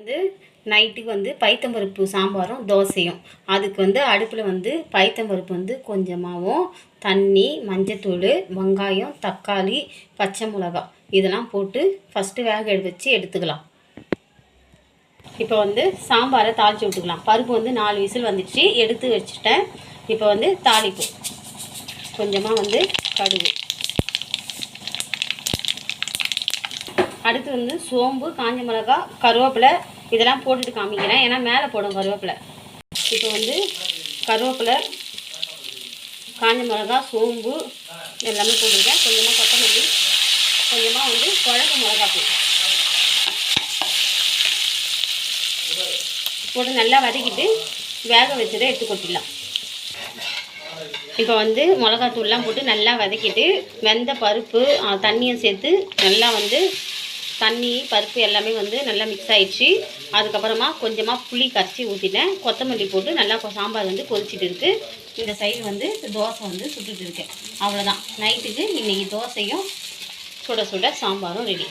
வந்து நைட்டுக்கு வந்து பைத்தம்பருப்பு சாம்பாரும் தோசையும். அதுக்கு வந்து அடுப்பில் வந்து பைத்தம்பருப்பு வந்து கொஞ்சமாகவும் தண்ணி, மஞ்சத்தூள், வெங்காயம், தக்காளி, பச்சை மிளகாய் இதெல்லாம் போட்டு ஃபஸ்ட்டு வேக வச்சு எடுத்துக்கலாம். இப்போ வந்து சாம்பாரை தாளித்து விட்டுக்கலாம். பருப்பு வந்து 4 விசில் வந்துடுச்சு, எடுத்து வச்சுட்டேன். இப்போ வந்து தாளிப்பு கொஞ்சமாக வந்து கடுகு, அடுத்து வந்து சோம்பு, காஞ்ச மிளகாய், கருவேப்பிலை இதெல்லாம் போட்டுட்டு காமிக்கிறேன். ஏன்னா மேலே போடும் கருவேப்பிலை. இப்போ வந்து கருவேப்பிலை, காஞ்ச மிளகாய், சோம்பு எல்லாமே போட்டுருக்கேன். கொஞ்சமாக கொத்தமல்லி, கொஞ்சமாக வந்து குழம்பு மிளகாத்தூள் போட்டு நல்லா வதக்கிட்டு வேக வச்சதை எடுத்து கொட்டிடலாம். இப்போ வந்து மிளகாத்தூள்லாம் போட்டு நல்லா வதக்கிட்டு வெந்த பருப்பு தண்ணியை சேர்த்து நல்லா வந்து தண்ணி பருப்பு எல்லாமே வந்து நல்லா மிக்ஸ் ஆகிடுச்சு. அதுக்கப்புறமா கொஞ்சமாக புளி கரைச்சி ஊற்றிட்டேன். கொத்தமல்லி போட்டு நல்லா சாம்பார் வந்து கொதிச்சுட்டு இருக்குது. இந்த சைடு வந்து தோசை வந்து சுட்டுட்டு இருக்கேன். அவ்வளோதான். நைட்டுக்கு இன்றைக்கி தோசையும் சுட சுட சாம்பாரும் ரெடி.